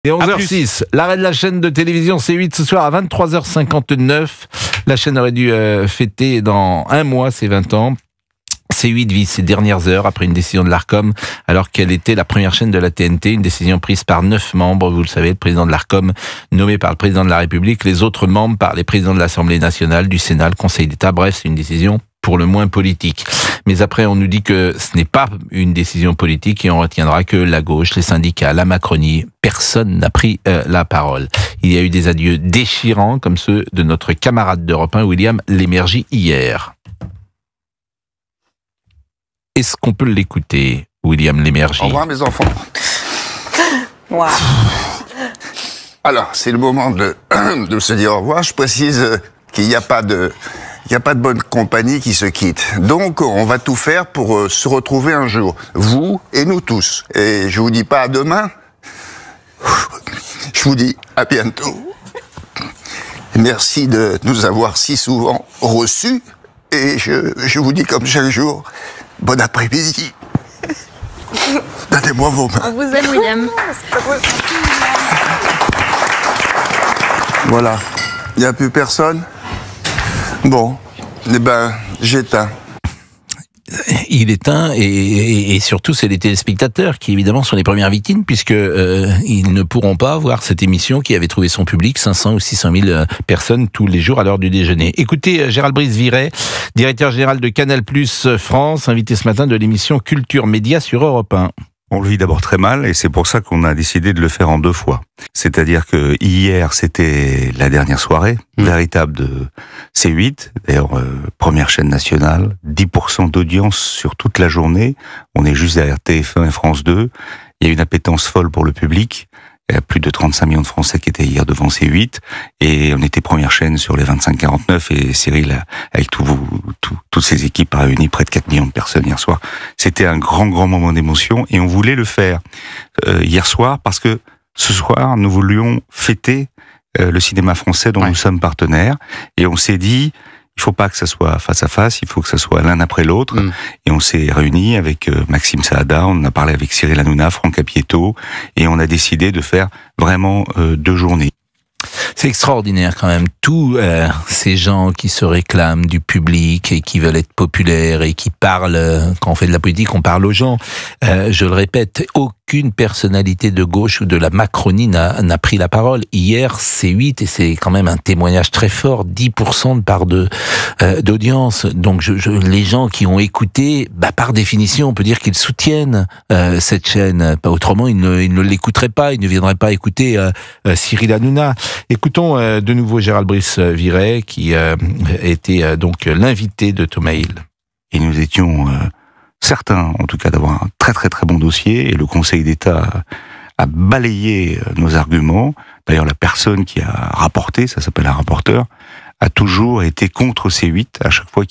Et 11h06, l'arrêt de la chaîne de télévision C8 ce soir à 23h59. La chaîne aurait dû fêter dans un mois ses 20 ans. C8 vit ses dernières heures après une décision de l'Arcom, alors qu'elle était la première chaîne de la TNT, une décision prise par 9 membres, vous le savez, le président de l'Arcom nommé par le président de la République, les autres membres par les présidents de l'Assemblée nationale, du Sénat, le Conseil d'État, bref, c'est une décision pour le moins politique. Mais après, on nous dit que ce n'est pas une décision politique et on retiendra que la gauche, les syndicats, la Macronie, personne n'a pris la parole. Il y a eu des adieux déchirants comme ceux de notre camarade d'Europe 1, William Lémergie, hier. Est-ce qu'on peut l'écouter, William Lémergie? Au revoir mes enfants. Wow. Alors, c'est le moment de se dire au revoir. Je précise qu'il n'y a pas de bonne compagnie qui se quitte. Donc, on va tout faire pour se retrouver un jour. Vous et nous tous. Et je vous dis pas à demain. Je vous dis à bientôt. Merci de nous avoir si souvent reçus. Et je vous dis comme chaque jour, bon après-midi. Donnez-moi vos mains. On vous aime, William. Voilà. Il n'y a plus personne? Bon. Eh ben, j'éteins. Il éteint et surtout c'est les téléspectateurs qui évidemment sont les premières victimes puisque ils ne pourront pas voir cette émission qui avait trouvé son public, 500 ou 600 000 personnes tous les jours à l'heure du déjeuner. Écoutez Gérald Brice-Viret, directeur général de Canal+ France, invité ce matin de l'émission Culture Média sur Europe 1. On le vit d'abord très mal et c'est pour ça qu'on a décidé de le faire en 2 fois. C'est-à-dire que hier, c'était la dernière soirée véritable de C8, d'ailleurs première chaîne nationale, 10% d'audience sur toute la journée. On est juste derrière TF1 et France 2. Il y a une appétence folle pour le public. Il y a plus de 35 millions de Français qui étaient hier devant C8 et on était première chaîne sur les 25-49 et Cyril, avec toutes ses équipes, a réuni près de 4 millions de personnes hier soir. C'était un grand moment d'émotion et on voulait le faire hier soir parce que ce soir, nous voulions fêter le cinéma français dont nous sommes partenaires et on s'est dit, il faut pas que ça soit face à face, il faut que ça soit l'un après l'autre. Et on s'est réunis avec Maxime Saada, on a parlé avec Cyril Hanouna, Franck Apieto, et on a décidé de faire vraiment 2 journées. C'est extraordinaire quand même, tous ces gens qui se réclament du public et qui veulent être populaires et qui parlent, quand on fait de la politique, on parle aux gens. Je le répète, aucune personnalité de gauche ou de la Macronie n'a pris la parole. Hier, C8, et c'est quand même un témoignage très fort, 10% de part d'audience. Donc les gens qui ont écouté, par définition, on peut dire qu'ils soutiennent cette chaîne. Pas autrement, ils ne l'écouteraient pas, ils ne viendraient pas écouter Cyril Hanouna. Écoutons de nouveau Gérald Brice-Viret qui était donc l'invité de Thomas Hill. Et nous étions certains, en tout cas, d'avoir un très bon dossier et le Conseil d'État a balayé nos arguments. D'ailleurs, la personne qui a rapporté, ça s'appelle un rapporteur, a toujours été contre C8 à chaque fois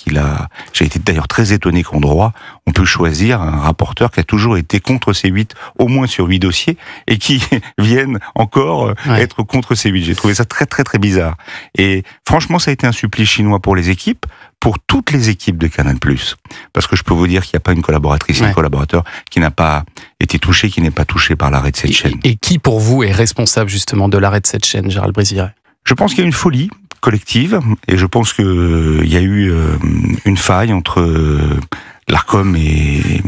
j'ai été d'ailleurs très étonné qu'en droit, on peut choisir un rapporteur qui a toujours été contre C8, au moins sur 8 dossiers, et qui viennent encore être contre C8. J'ai trouvé ça très bizarre. Et franchement, ça a été un supplice chinois pour les équipes, pour toutes les équipes de Canal+. Parce que je peux vous dire qu'il n'y a pas une collaboratrice, un collaborateur qui n'a pas été touché, qui n'est pas touché par l'arrêt de cette chaîne. Et qui, pour vous, est responsable justement de l'arrêt de cette chaîne, Gérald Brice-Viret? Je pense qu'il y a une folie collective, et je pense que il y a eu une faille entre l'Arcom et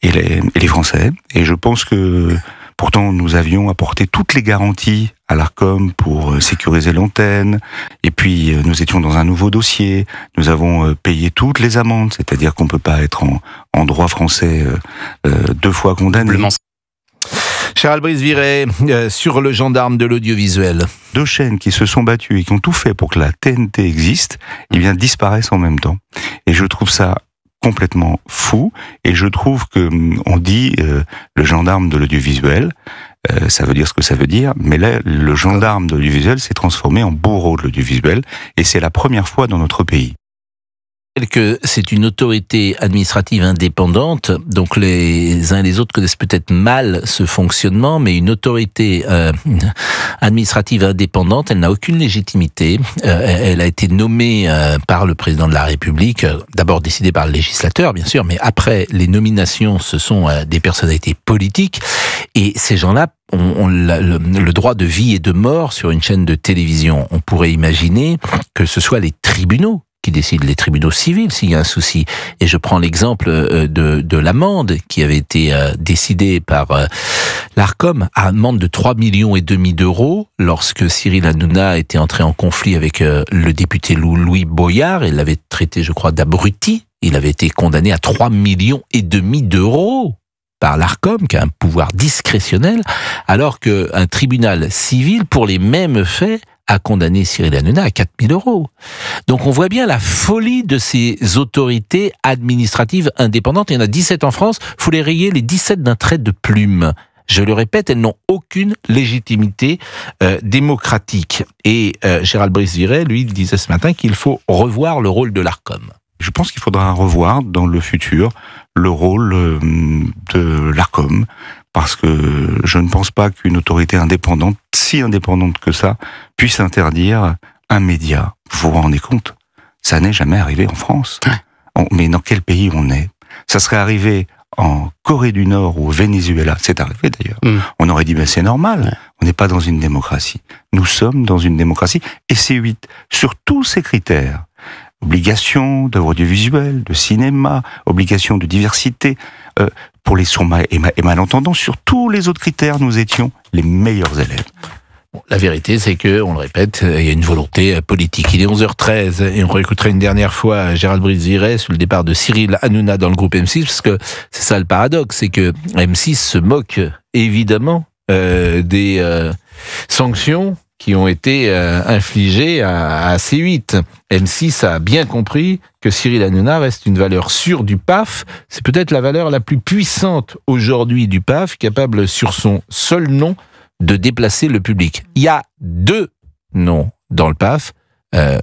les Français, et je pense que pourtant nous avions apporté toutes les garanties à l'Arcom pour sécuriser l'antenne, et puis nous étions dans un nouveau dossier, nous avons payé toutes les amendes, c'est-à-dire qu'on peut pas être en droit français 2 fois condamné. Gérald Brice-Viret, sur le gendarme de l'audiovisuel. 2 chaînes qui se sont battues et qui ont tout fait pour que la TNT existe, disparaissent en même temps. Et je trouve ça complètement fou. Et je trouve que on dit le gendarme de l'audiovisuel, ça veut dire ce que ça veut dire, mais là, le gendarme de l'audiovisuel s'est transformé en bourreau de l'audiovisuel, et c'est la première fois dans notre pays. Que c'est une autorité administrative indépendante, donc les uns et les autres connaissent peut-être mal ce fonctionnement, mais une autorité administrative indépendante, elle n'a aucune légitimité. Elle a été nommée par le président de la République, d'abord décidée par le législateur, bien sûr, mais après, les nominations, ce sont des personnalités politiques. Et ces gens-là ont le droit de vie et de mort sur une chaîne de télévision. On pourrait imaginer que ce soit les tribunaux qui décident, les tribunaux civils, s'il y a un souci. Et je prends l'exemple de l'amende qui avait été décidée par l'Arcom, amende de 3,5 millions d'euros lorsque Cyril Hanouna était entré en conflit avec le député Louis Boyard. Il l'avait traité, je crois, d'abruti. Il avait été condamné à 3,5 millions d'euros par l'Arcom, qui a un pouvoir discrétionnel, alors qu'un tribunal civil, pour les mêmes faits, a condamné Cyril Hanouna à 4 000 euros. Donc on voit bien la folie de ces autorités administratives indépendantes. Il y en a 17 en France, il faut les rayer les 17 d'un trait de plume. Je le répète, elles n'ont aucune légitimité démocratique. Et Gérald Brice-Viret, lui, disait ce matin qu'il faut revoir le rôle de l'Arcom. Je pense qu'il faudra revoir dans le futur le rôle de l'Arcom, parce que je ne pense pas qu'une autorité indépendante, si indépendante que ça, puisse interdire un média. Vous vous rendez compte? Ça n'est jamais arrivé en France. Mais dans quel pays on est? Ça serait arrivé en Corée du Nord ou au Venezuela. C'est arrivé d'ailleurs. On aurait dit, ben c'est normal. On n'est pas dans une démocratie. Nous sommes dans une démocratie. Et C8, sur tous ces critères, obligation d'audiovisuel, de cinéma, obligation de diversité, pour les sourds et malentendants, sur tous les autres critères, nous étions les meilleurs élèves. Bon, la vérité, c'est que, on le répète, il y a une volonté politique. Il est 11h13 et on réécoutera une dernière fois Gérald Brice-Viret sur le départ de Cyril Hanouna dans le groupe M6, parce que c'est ça le paradoxe, c'est que M6 se moque évidemment des sanctions qui ont été infligées à C8. M6 a bien compris que Cyril Hanouna reste une valeur sûre du PAF. C'est peut-être la valeur la plus puissante aujourd'hui du PAF, capable sur son seul nom de déplacer le public. Il y a 2 noms dans le PAF,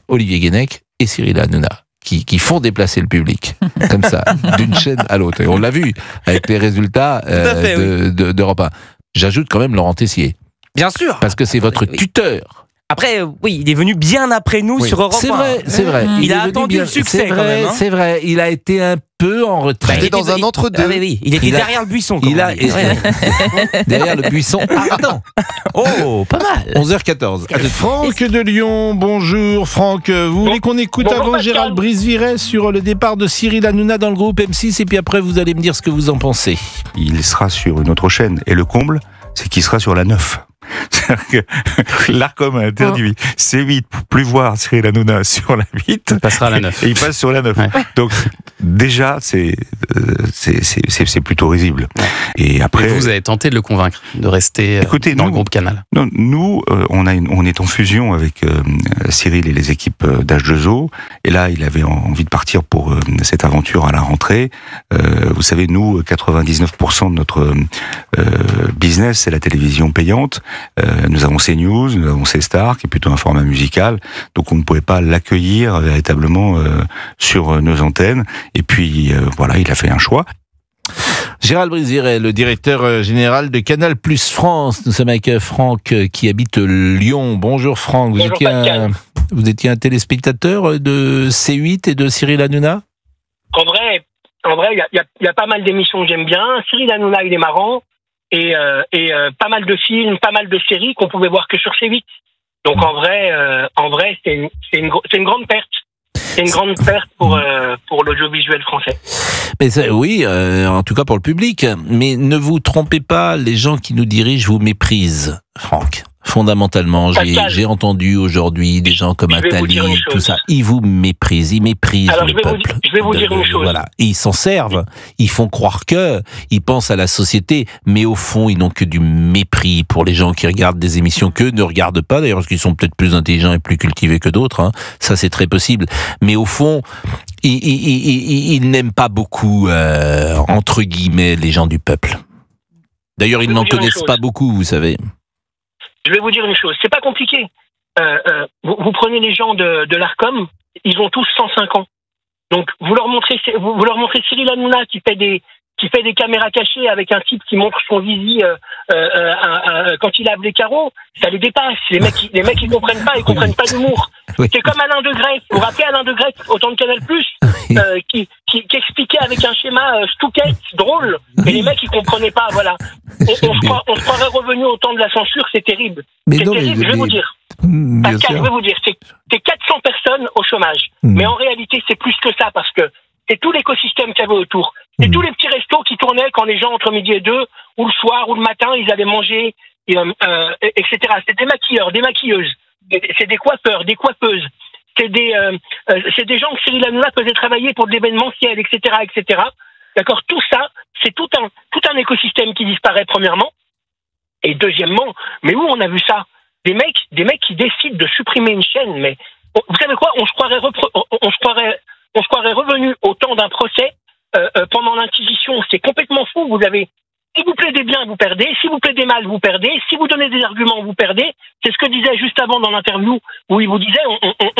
Olivier Guénec et Cyril Hanouna, qui font déplacer le public, comme ça, d'une chaîne à l'autre. Et on l'a vu avec les résultats d'Europe 1. J'ajoute quand même Laurent Tessier. Bien sûr. Parce que c'est votre tuteur. Après, oui, il est venu bien après nous sur Europe 1. C'est vrai. Il a attendu le succès quand même. C'est vrai, il a été un peu en retrait. Il était dans un entre-deux. Oui. Il était derrière le buisson. Derrière le buisson ardent. Oh, pas mal. 11h14. Franck de Lyon, bonjour. Franck, vous voulez qu'on écoute avant Gérald Brice-Viret sur le départ de Cyril Hanouna dans le groupe M6 et puis après vous allez me dire ce que vous en pensez. Il sera sur une autre chaîne. Et le comble, c'est qu'il sera sur la 9. C'est-à-dire que l'Arcom a interdit C8 pour plus voir Cyril Hanouna sur la 8. Il passera à la 9. Et il passe sur la 9. Ouais. Donc, déjà, c'est plutôt risible. Ouais. Et après. Et vous avez tenté de le convaincre de rester dans le groupe Canal. Non, nous, on est en fusion avec Cyril et les équipes d'H2O. Et là, il avait envie de partir pour cette aventure à la rentrée. Vous savez, nous, 99% de notre business, c'est la télévision payante. Nous avons CNews, nous avons C-Star, qui est plutôt un format musical, donc on ne pouvait pas l'accueillir véritablement sur nos antennes. Et puis voilà, il a fait un choix. Gérald Brice-Viret, le directeur général de Canal Plus France. Nous sommes avec Franck qui habite Lyon. Bonjour Franck, vous étiez un téléspectateur de C8 et de Cyril Hanouna? En vrai, il y a pas mal d'émissions que j'aime bien. Cyril Hanouna, il est marrant. Et pas mal de films, pas mal de séries qu'on pouvait voir que sur C8. Donc en vrai, c'est une grande perte. C'est une grande perte pour l'audiovisuel français. Mais oui, en tout cas pour le public. Mais ne vous trompez pas, les gens qui nous dirigent vous méprisent, Franck. Fondamentalement, j'ai entendu aujourd'hui des gens comme Attali, tout ça, ils vous méprisent, ils méprisent le peuple. Je vais vous dire une chose. Voilà, ils s'en servent, ils font croire ils pensent à la société, mais au fond, ils n'ont que du mépris pour les gens qui regardent des émissions qu'eux ne regardent pas, d'ailleurs, parce qu'ils sont peut-être plus intelligents et plus cultivés que d'autres, hein. Ça c'est très possible. Mais au fond, ils n'aiment pas beaucoup, entre guillemets, les gens du peuple. D'ailleurs, ils n'en connaissent pas beaucoup, vous savez. Je vais vous dire une chose, c'est pas compliqué. Vous prenez les gens de l'Arcom, ils ont tous 105 ans. Donc vous leur montrez Cyril Hanouna qui fait qui fait des caméras cachées avec un type qui montre son zizi quand il lave les carreaux, ça les dépasse. Les mecs ils comprennent pas, ils comprennent pas d'humour. Oui. C'est comme Alain Degrette. Vous vous rappelez Alain Degrette, autant de Canal+, qui expliquait avec un schéma stouquette, drôle, et les mecs ils comprenaient pas, voilà. On se croirait revenu au temps de la censure, c'est terrible. C'est terrible, je vais vous dire. Pascal, je vais vous dire, c'est 400 personnes au chômage. Mais en réalité, c'est plus que ça, parce que c'est tout l'écosystème qu'il y avait autour. C'est tous les petits restos qui tournaient quand les gens, entre midi et 2, ou le soir, ou le matin, ils allaient manger, etc. C'est des maquilleurs, des maquilleuses, c'est des coiffeurs, des coiffeuses, c'est des gens que Cyril Hanouna faisait travailler pour de l'événementiel, etc., etc. D'accord? Tout ça, c'est tout un écosystème qui disparaît, premièrement. Et deuxièmement, mais où on a vu ça? Des mecs qui décident de supprimer une chaîne, mais vous savez quoi? On se croirait revenu au temps d'un procès pendant l'Inquisition. C'est complètement fou. Si vous plaidez bien, vous perdez. Si vous plaidez mal, vous perdez. Si vous donnez des arguments, vous perdez. C'est ce que disait juste avant dans l'interview où il vous disait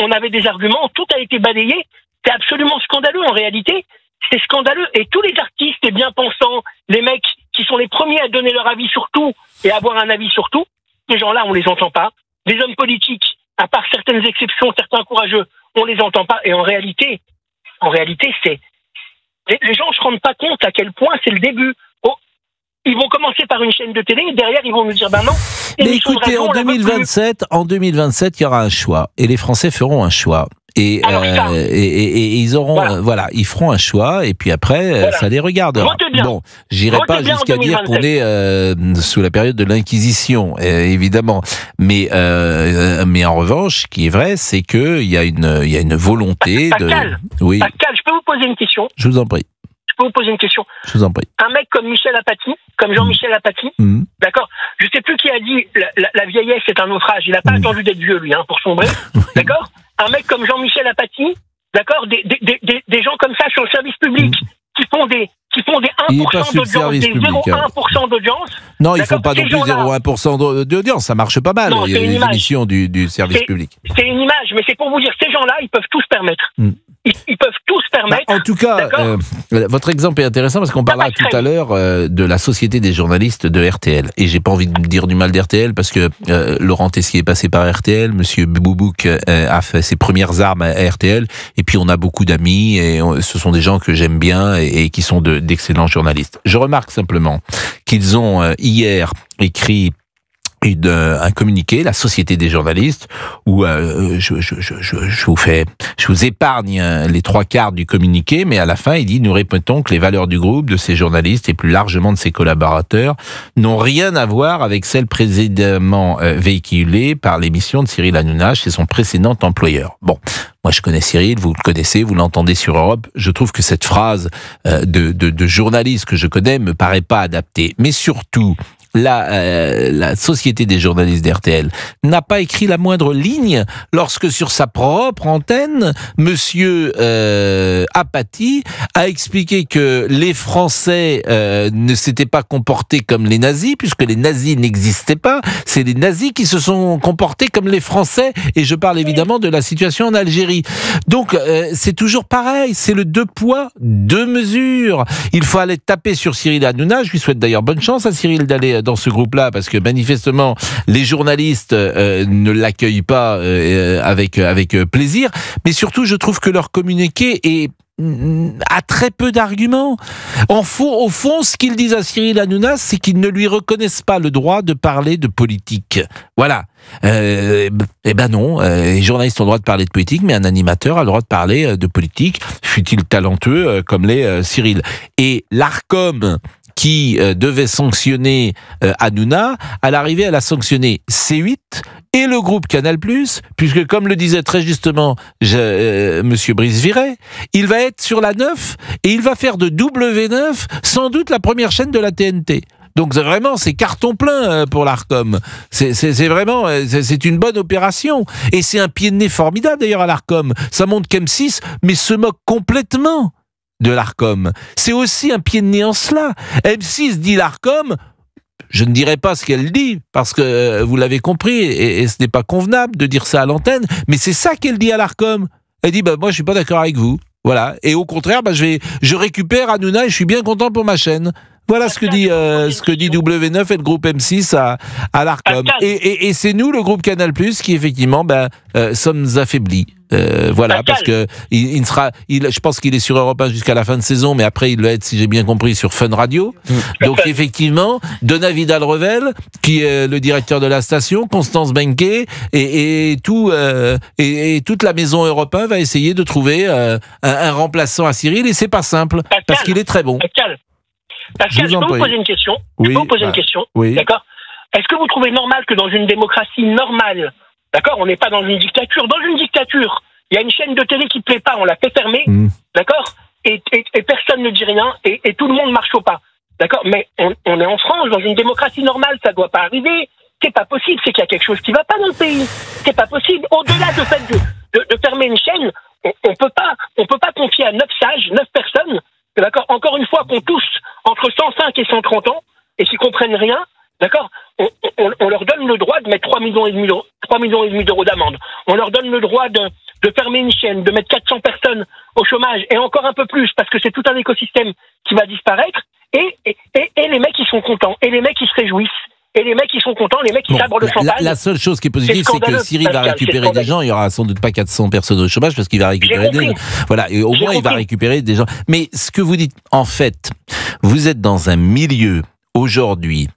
on avait des arguments, tout a été balayé. C'est absolument scandaleux en réalité. C'est scandaleux. Et tous les artistes, les bien-pensants, les mecs qui sont les premiers à donner leur avis sur tout et à avoir un avis sur tout, ces gens-là, on les entend pas. Les hommes politiques, à part certaines exceptions, certains courageux, on les entend pas. Et en réalité, c'est les gens ne se rendent pas compte à quel point c'est le début. Ils vont commencer par une chaîne de télé, et derrière ils vont nous dire non. Mais écoutez, en 2027, il y aura un choix, et les Français feront un choix. Et ils auront, voilà, ils feront un choix, et puis après, ça les regardera. Bon, j'irai pas jusqu'à dire qu'on est sous la période de l'Inquisition, évidemment. Mais en revanche, ce qui est vrai, c'est qu'il y a une volonté Pascal, Oui. Pascal, je peux vous poser une question? Je vous en prie. Je peux vous poser une question? Je vous en prie. Un mec comme Michel Apathy, comme Jean-Michel Apathy, d'accord? Je sais plus qui a dit la vieillesse c'est un naufrage. Il n'a pas attendu d'être vieux, lui, pour sombrer. D'accord? Un mec comme Jean-Michel Apathy, d'accord? Des gens comme ça sur le service public, qui font des 1% d'audience, des 0,1% d'audience. Non, ils font pas non plus 0,1% d'audience, ça marche pas mal. Non, il y a les émissions du service public. C'est une image, mais c'est pour vous dire, ces gens-là, ils peuvent tout se permettre. Ils peuvent tout se permettre. En tout cas, votre exemple est intéressant parce qu'on parlera tout à l'heure de la Société des journalistes de RTL. Et j'ai pas envie de dire du mal d'RTL parce que Laurent Tessier est passé par RTL, Monsieur Boubouk a fait ses premières armes à RTL. Et puis on a beaucoup d'amis et ce sont des gens que j'aime bien et qui sont d'excellents journalistes. Je remarque simplement qu'ils ont hier écrit un communiqué, la Société des journalistes, où je vous épargne les 3/4 du communiqué, mais à la fin, il dit: nous répétons que les valeurs du groupe, de ces journalistes et plus largement de ses collaborateurs n'ont rien à voir avec celles précédemment véhiculées par l'émission de Cyril Hanouna chez son précédent employeur. Bon. Moi, je connais Cyril, vous le connaissez, vous l'entendez sur Europe. Je trouve que cette phrase de journaliste que je connais me paraît pas adaptée. Mais surtout, la Société des journalistes d'RTL n'a pas écrit la moindre ligne lorsque sur sa propre antenne, Monsieur Apathy a expliqué que les Français ne s'étaient pas comportés comme les nazis, puisque les nazis n'existaient pas. C'est les nazis qui se sont comportés comme les Français, et je parle évidemment de la situation en Algérie. Donc c'est toujours pareil, c'est le 2 poids, 2 mesures. Il faut aller taper sur Cyril Hanouna. Je lui souhaite d'ailleurs bonne chance à Cyril d'aller dans ce groupe-là, parce que manifestement les journalistes ne l'accueillent pas avec plaisir. Mais surtout, je trouve que leur communiqué a très peu d'arguments. Au fond, ce qu'ils disent à Cyril Hanouna, c'est qu'ils ne lui reconnaissent pas le droit de parler de politique. Voilà. Eh ben non, les journalistes ont le droit de parler de politique, mais un animateur a le droit de parler de politique, fût-il talentueux comme l'est Cyril. Et l'Arcom, qui devait sanctionner Hanouna, à l'arrivée, elle a sanctionné C8 et le groupe Canal+, puisque comme le disait très justement Monsieur Brice Viret, il va être sur la 9 et il va faire de W9 sans doute la première chaîne de la TNT. Donc vraiment, c'est carton plein pour l'Arcom. C'est vraiment, c'est une bonne opération. Et c'est un pied de nez formidable d'ailleurs à l'Arcom. Ça montre qu'M6 mais se moque complètement de l'Arcom. C'est aussi un pied de nez en cela. M6 dit l'Arcom, je ne dirai pas ce qu'elle dit, parce que vous l'avez compris, et ce n'est pas convenable de dire ça à l'antenne, mais c'est ça qu'elle dit à l'Arcom. Elle dit, moi je suis pas d'accord avec vous. Voilà. Et au contraire, je récupère Hanouna et je suis bien content pour ma chaîne. Voilà ce que dit W9 et le groupe M6 à l'Arcom. Et c'est nous, le groupe Canal+, qui effectivement sommes affaiblis. Voilà, parce que je pense qu'il est sur Europe 1 jusqu'à la fin de saison, mais après il va être, si j'ai bien compris, sur Fun Radio. Donc effectivement, Donna Vidal-Revel, qui est le directeur de la station, Constance Benquet et toute la maison Europe 1 va essayer de trouver un remplaçant à Cyril, et c'est pas simple, parce qu'il est très bon. Pascal, je peux vous poser une question? Oui. D'accord. Est-ce que vous trouvez normal que dans une démocratie normale, d'accord, on n'est pas dans une dictature. Dans une dictature, il y a une chaîne de télé qui ne plaît pas, on la fait fermer, d'accord, et personne ne dit rien, et tout le monde marche au pas, d'accord. Mais on est en France, dans une démocratie normale, ça ne doit pas arriver. C'est pas possible, c'est qu'il y a quelque chose qui ne va pas dans le pays. C'est pas possible. Au-delà du fait de fermer une chaîne, on peut pas confier à 9 sages, 9 personnes, d'accord, encore une fois, qu'on tous entre 105 et 130 ans, et qui comprennent rien, d'accord, on leur donne le droit de mettre 3,5 millions d'euros d'amende. On leur donne le droit de fermer une chaîne, de mettre 400 personnes au chômage, et encore un peu plus, parce que c'est tout un écosystème qui va disparaître, et les mecs, ils sont contents, et les mecs, ils se réjouissent. Et les mecs, ils sont contents, les mecs, ils sabrent le champagne. La seule chose qui est positive, c'est que Cyril va récupérer des gens. Il y aura sans doute pas 400 personnes au chômage, parce qu'il va récupérer des gens. Voilà, et au moins, il va récupérer des gens. Mais ce que vous dites, en fait, vous êtes dans un milieu, aujourd'hui,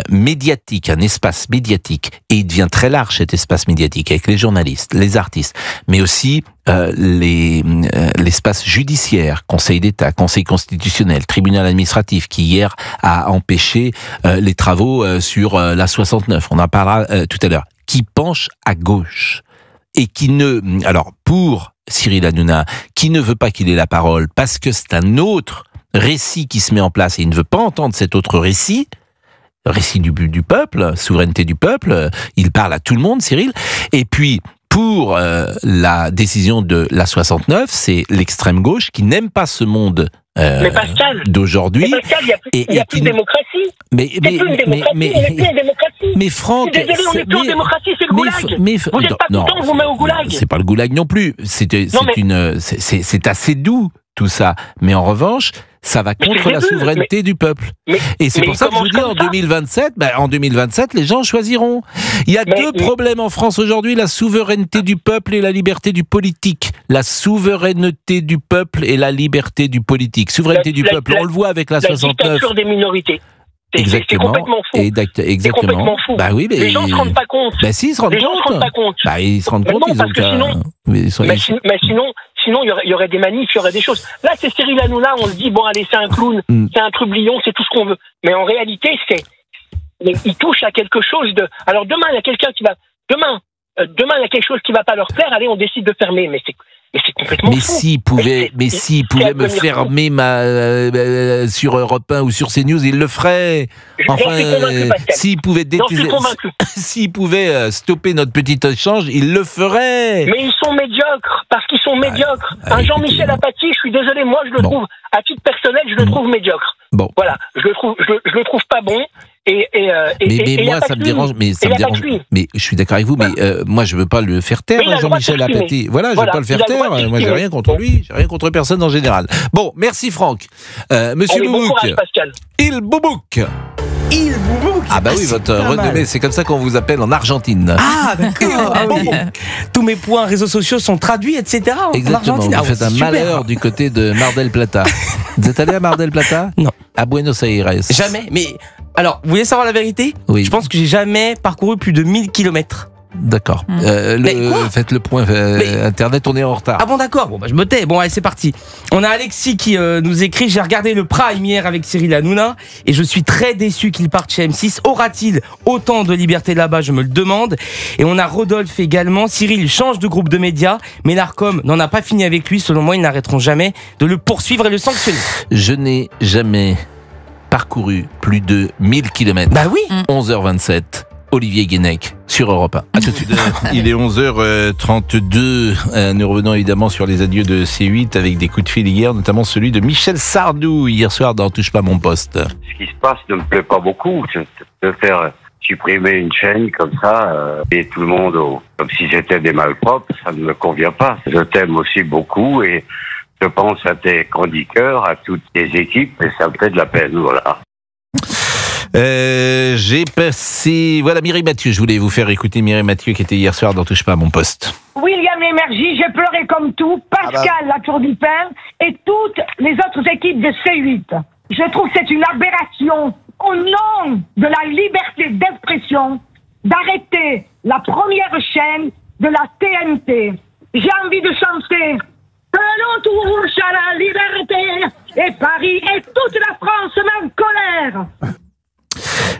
médiatique, un espace médiatique, et il devient très large, cet espace médiatique, avec les journalistes, les artistes, mais aussi l'espace judiciaire, Conseil d'État, Conseil constitutionnel, tribunal administratif, qui hier a empêché les travaux sur la 69, on en parlera tout à l'heure, qui penche à gauche, et qui alors pour Cyril Hanouna, qui ne veut pas qu'il ait la parole, parce que c'est un autre récit qui se met en place, et il ne veut pas entendre cet autre récit du peuple, souveraineté du peuple, il parle à tout le monde, Cyril. Et puis, pour la décision de la 69, c'est l'extrême gauche qui n'aime pas ce monde d'aujourd'hui. Mais Pascal, il n'y a plus de démocratie. Il n'y a plus de démocratie. Mais Franck... Je suis désolé, on n'est plus en démocratie, c'est le goulag. Vous n'êtes pas content, on vous met au goulag. C'est pas le goulag non plus. C'est assez doux, tout ça. Mais en revanche, ça va contre la souveraineté du peuple. Et c'est pour ça que je vous dis, en 2027, les gens choisiront. Il y a deux problèmes en France aujourd'hui, la souveraineté du peuple et la liberté du politique. La souveraineté du peuple et la liberté du politique. Souveraineté du peuple, on le voit avec la 69. La dictature des minorités. Exactement. C'est complètement fou. Exactement. C'est complètement fou. Bah oui, mais les gens ne se rendent pas compte. Bah si, ils se rendent compte. Les gens ne se rendent pas compte. Bah ils se rendent compte, non, parce que sinon, il y aurait des manifs, il y aurait des choses. Là, c'est Cyril Hanouna, on se dit, bon, allez, c'est un clown, c'est un trublion, c'est tout ce qu'on veut. Mais en réalité, il touche à quelque chose de... Alors demain, il y a quelqu'un qui va... Demain, il y a quelque chose qui va pas leur plaire, allez, on décide de fermer. Mais c'est complètement fou. S'il pouvait me fermer sur Europe 1 ou sur CNews, il le ferait. Enfin, s'il pouvait stopper notre petit échange, il le ferait. Mais ils sont médiocres, parce qu'ils sont médiocres. Jean-Michel Apathy, je suis désolé, moi je le trouve, à titre personnel, je le trouve médiocre. Bon. Voilà, je le trouve pas bon. Mais moi, ça me dérange. Mais je suis d'accord avec vous. Mais moi, je veux pas le faire taire, Jean-Michel Apathy. Voilà, je veux pas le faire taire. Moi, j'ai rien contre lui. J'ai rien contre personne en général. Bon, merci Franck. Monsieur Boubouk. Bon courage, Pascal. Il Boubouk. Ah bah oui, votre renommée, c'est comme ça qu'on vous appelle en Argentine. Ah d'accord. Tous mes points réseaux sociaux sont traduits, etc. Exactement. Vous faites un malheur du côté de Mar del Plata. Vous êtes allé à Mar del Plata? Non. À Buenos Aires? Jamais. Mais alors, vous voulez savoir la vérité? Oui. Je pense que j'ai jamais parcouru plus de 1000 kilomètres. D'accord. Faites le point Internet, on est en retard. Ah bon, d'accord. Bon, je me tais. Bon, allez, c'est parti. On a Alexis qui nous écrit: j'ai regardé le Prime hier avec Cyril Hanouna et je suis très déçu qu'il parte chez M6. Aura-t-il autant de liberté là-bas? Je me le demande. Et on a Rodolphe également. Cyril change de groupe de médias, mais l'Arcom n'en a pas fini avec lui. Selon moi, ils n'arrêteront jamais de le poursuivre et le sanctionner. Je n'ai jamais parcouru plus de 1000 km. Bah oui. 11h27. Olivier Guénec sur Europe 1. À tout de suite. Il est 11h32. Nous revenons évidemment sur les adieux de C8 avec des coups de fil hier, notamment celui de Michel Sardou hier soir dans Touche pas mon poste. Ce qui se passe ne me plaît pas beaucoup. De faire supprimer une chaîne comme ça et tout le monde comme si c'était des malpropres, ça ne me convient pas. Je t'aime aussi beaucoup et je pense à tes chroniqueurs, à toutes tes équipes, et ça me fait de la peine, voilà. J'ai passé... Voilà, Mireille Mathieu, je voulais vous faire écouter Mireille Mathieu qui était hier soir dans Touche pas à mon poste. William Émergie, j'ai pleuré comme tout, Pascal, la Tour du Pin, et toutes les autres équipes de C8. Je trouve que c'est une aberration, au nom de la liberté d'expression, d'arrêter la première chaîne de la TNT. J'ai envie de chanter « Que l'on touche à la liberté !» et Paris et toute la France met en colère.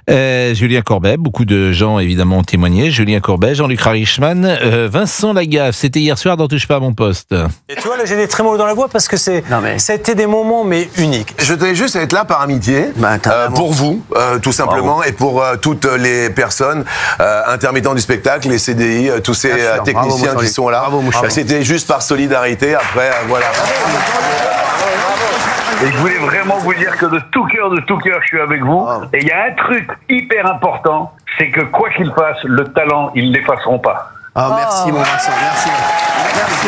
Julien Courbet, beaucoup de gens évidemment ont témoigné. Julien Courbet, Jean-Luc Reichmann, Vincent Lagaffe, c'était hier soir dans Touche pas à mon poste. Et tu vois, là j'ai des trémolos dans la voix parce que ça a été des moments mais uniques. Je tenais juste à être là par amitié pour vous, tout simplement, et pour toutes les personnes intermittents du spectacle, les CDI, tous ces techniciens qui sont là. C'était juste par solidarité. Après, voilà. Et je voulais vraiment vous dire que de tout cœur, je suis avec vous. Et il y a un truc hyper important, c'est que quoi qu'il fasse, le talent, ils ne l'effaceront pas. Merci mon Vincent, merci. Merci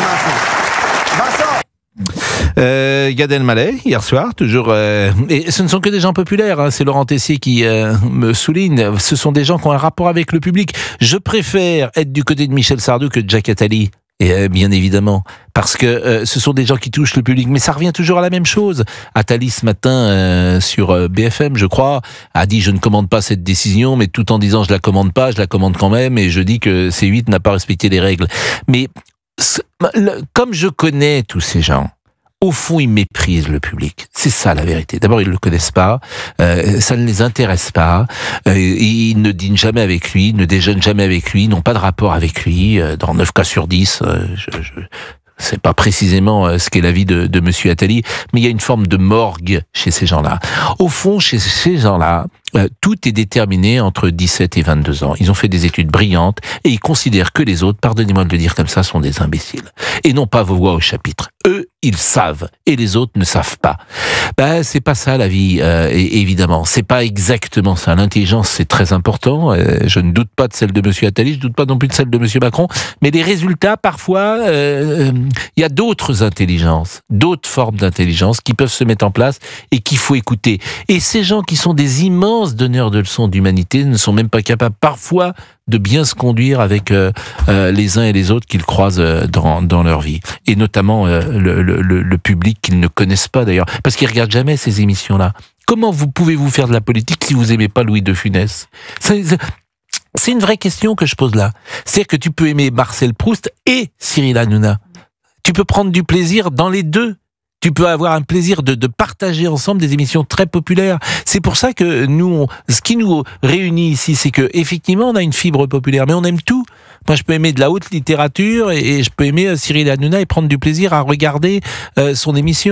Vincent. Gad Elmaleh, hier soir, toujours... et ce ne sont que des gens populaires, hein, c'est Laurent Tessier qui me souligne, ce sont des gens qui ont un rapport avec le public. Je préfère être du côté de Michel Sardou que de Jacques Attali. Et bien évidemment, parce que ce sont des gens qui touchent le public, mais ça revient toujours à la même chose. Attali ce matin sur BFM, je crois, a dit je ne commande pas cette décision, mais tout en disant je la commande pas, je la commande quand même, et je dis que C8 n'a pas respecté les règles. Mais comme je connais tous ces gens, au fond, ils méprisent le public. C'est ça la vérité. D'abord, ils le connaissent pas, ça ne les intéresse pas. Ils ne dînent jamais avec lui, ne déjeunent jamais avec lui, n'ont pas de rapport avec lui. Dans 9 cas sur 10, c'est pas précisément ce qu'est la vie de Monsieur Attali, mais il y a une forme de morgue chez ces gens-là. Au fond, chez ces gens-là, tout est déterminé entre 17 et 22 ans. Ils ont fait des études brillantes et ils considèrent que les autres, pardonnez-moi de le dire comme ça, sont des imbéciles. Et non pas vos voix au chapitre. Eux, ils savent et les autres ne savent pas. C'est pas ça la vie, évidemment. C'est pas exactement ça. L'intelligence, c'est très important. Je ne doute pas de celle de Monsieur Attali, je doute pas non plus de celle de Monsieur Macron. Mais les résultats, parfois, il y a d'autres intelligences, d'autres formes d'intelligence qui peuvent se mettre en place et qu'il faut écouter. Et ces gens qui sont des immenses donneurs de leçons d'humanité ne sont même pas capables parfois de bien se conduire avec les uns et les autres qu'ils croisent dans leur vie. Et notamment le public qu'ils ne connaissent pas d'ailleurs, parce qu'ils regardent jamais ces émissions-là. Comment pouvez-vous faire de la politique si vous aimez pas Louis de Funès ? C'est une vraie question que je pose là. C'est-à-dire que tu peux aimer Marcel Proust et Cyril Hanouna. Tu peux prendre du plaisir dans les deux. Tu peux avoir un plaisir de partager ensemble des émissions très populaires. C'est pour ça que ce qui nous réunit ici, c'est que effectivement on a une fibre populaire, mais on aime tout. Moi, je peux aimer de la haute littérature et je peux aimer Cyril Hanouna et prendre du plaisir à regarder son émission.